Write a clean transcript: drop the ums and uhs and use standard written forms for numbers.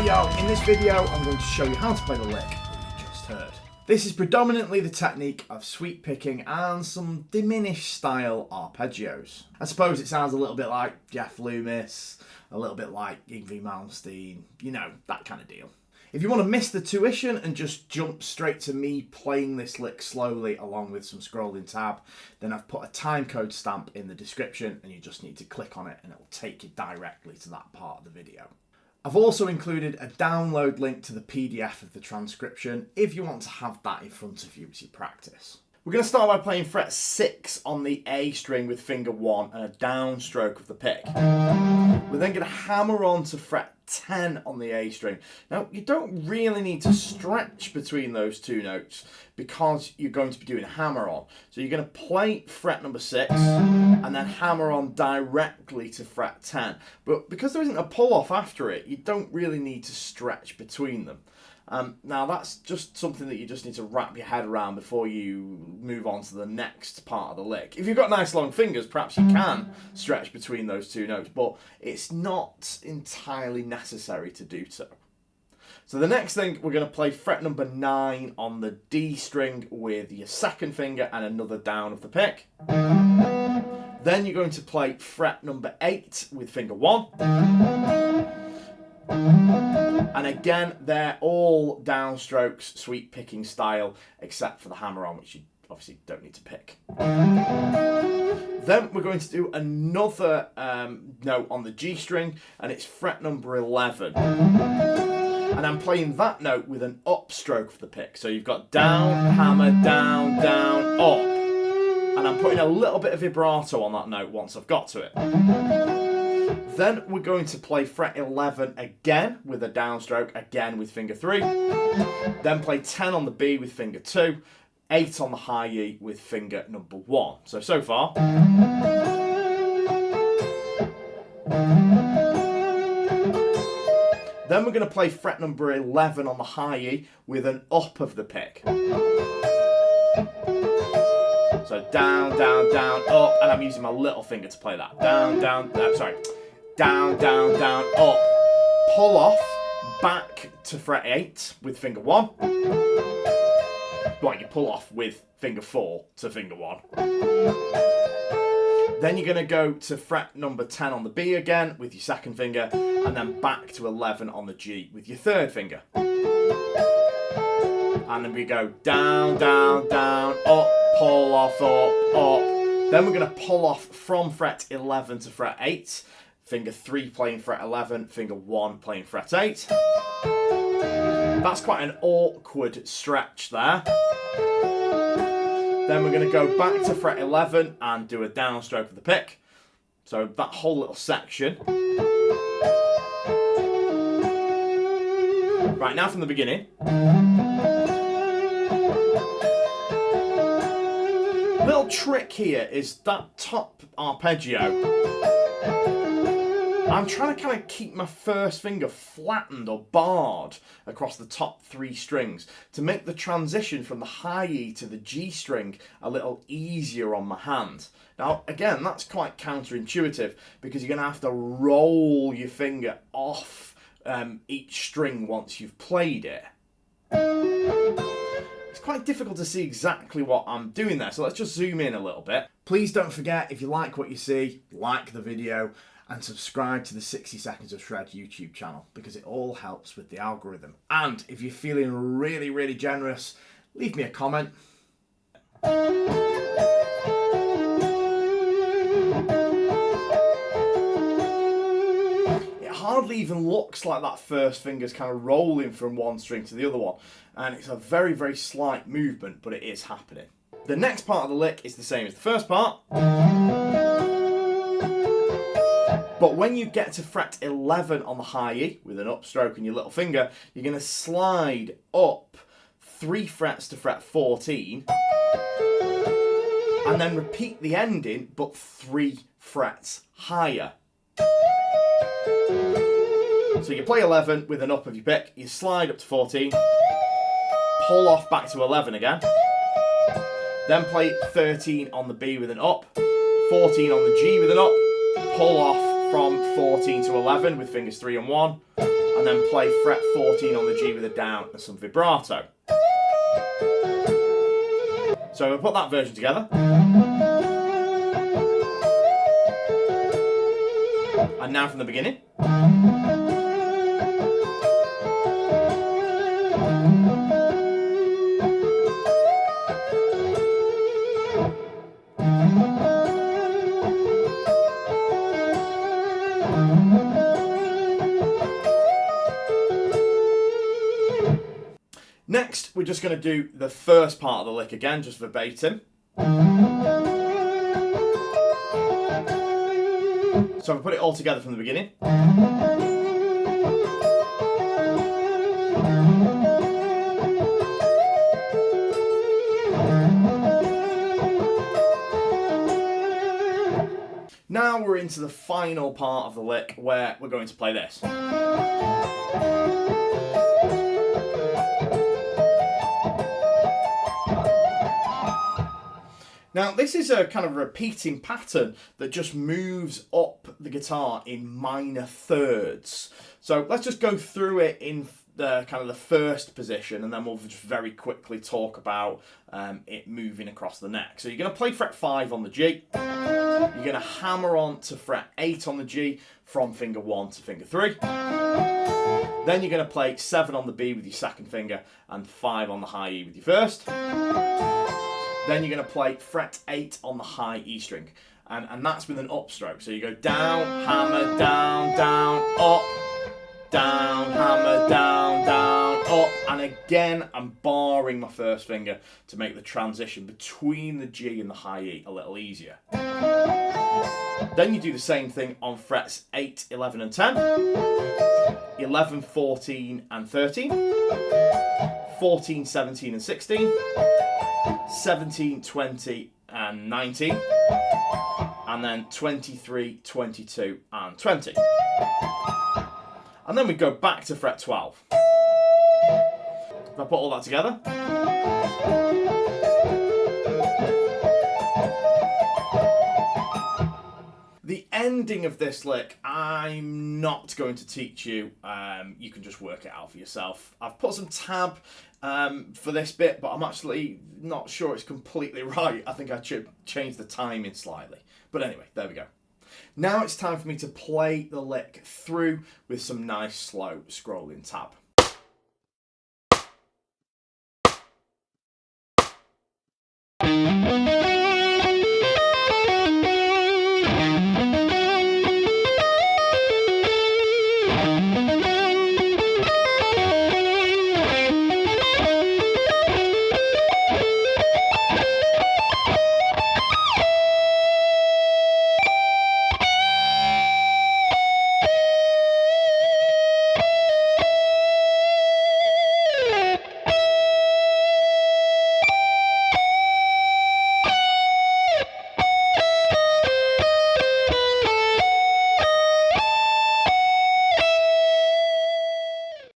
yo, in this video I'm going to show you how to play the lick that you just heard. This is predominantly the technique of sweep picking and some diminished style arpeggios. I suppose it sounds a little bit like Jeff Loomis, a little bit like Yngwie Malmsteen, you know, that kind of deal. If you want to miss the tuition and just jump straight to me playing this lick slowly along with some scrolling tab, then I've put a timecode stamp in the description and you just need to click on it and it will take you directly to that part of the video. I've also included a download link to the PDF of the transcription if you want to have that in front of you as you practice. We're going to start by playing fret 6 on the A string with finger 1 and a downstroke of the pick. We're then going to hammer on to fret 10 on the A string. Now, you don't really need to stretch between those two notes because you're going to be doing a hammer on. So you're going to play fret number 6 and then hammer on directly to fret 10. But because there isn't a pull off after it, you don't really need to stretch between them. Now that's just something that you just need to wrap your head around before you move on to the next part of the lick. If you've got nice long fingers, perhaps you can stretch between those two notes, but it's not entirely necessary to do so. So the next thing, we're going to play fret number 9 on the D string with your second finger and another down of the pick. Then you're going to play fret number 8 with finger 1. And again, they're all downstrokes, sweep picking style, except for the hammer on, which you obviously don't need to pick. Then we're going to do another note on the G string, and it's fret number 11. And I'm playing that note with an upstroke of the pick. So you've got down, hammer, down, down, up. And I'm putting a little bit of vibrato on that note once I've got to it. Then we're going to play fret 11 again with a downstroke, again with finger 3. Then play 10 on the B with finger 2, 8 on the high E with finger number 1. So far. Then we're going to play fret number 11 on the high E with an up of the pick. So down, down, down, up, and I'm using my little finger to play that. Down, down, down, down, down, up. Pull off, back to fret 8 with finger 1. Right, you pull off with finger 4 to finger 1. Then you're going to go to fret number 10 on the B again with your second finger, and then back to 11 on the G with your third finger. And then we go down, down, down, up, pull off, up, up. Then we're going to pull off from fret 11 to fret 8. Finger 3 playing fret 11, finger 1 playing fret 8. That's quite an awkward stretch there. Then we're going to go back to fret 11 and do a downstroke of the pick. So that whole little section. Right, now from the beginning. Little trick here is that top arpeggio. I'm trying to kind of keep my first finger flattened or barred across the top 3 strings to make the transition from the high E to the G string a little easier on my hand. Now, again, that's quite counterintuitive because you're going to have to roll your finger off each string once you've played it. It's quite difficult to see exactly what I'm doing there, so let's just zoom in a little bit. Please don't forget, if you like what you see, like the video and subscribe to the 60 Seconds of Shred YouTube channel because it all helps with the algorithm. And if you're feeling really, really generous, leave me a comment. It hardly even looks like that first finger's kind of rolling from one string to the other one. And it's a very, very slight movement, but it is happening. The next part of the lick is the same as the first part. But when you get to fret 11 on the high E with an upstroke in your little finger, you're going to slide up 3 frets to fret 14 and then repeat the ending but 3 frets higher. So you play 11 with an up of your pick, you slide up to 14, pull off back to 11 again, then play 13 on the B with an up, 14 on the G with an up, pull off from 14 to 11 with fingers 3 and 1, and then play fret 14 on the G with a down and some vibrato. So we'll put that version together. And now from the beginning. Next, we're just going to do the first part of the lick again, just verbatim. So we put it all together from the beginning. Now we're into the final part of the lick where we're going to play this. Now, this is a kind of repeating pattern that just moves up the guitar in minor thirds. So let's just go through it in the kind of the first position, and then we'll just very quickly talk about it moving across the neck. So you're going to play fret 5 on the G. You're going to hammer on to fret 8 on the G from finger 1 to finger 3. Then you're going to play 7 on the B with your second finger and 5 on the high E with your first. Then you're going to play fret 8 on the high E string, and that's with an upstroke. So you go down, hammer, down, down, up, down, hammer, down, down, up, and again I'm barring my first finger to make the transition between the G and the high E a little easier. Then you do the same thing on frets 8, 11 and 10, 11, 14 and 13, 14, 17 and 16, 17, 20 and 19, and then 23, 22 and 20. And then we go back to fret 12. If I put all that together. The ending of this lick, I'm not going to teach you. You can just work it out for yourself. I've put some tab for this bit, but I'm actually not sure it's completely right. I think I should change the timing slightly. But anyway, there we go. Now it's time for me to play the lick through with some nice slow scrolling tab.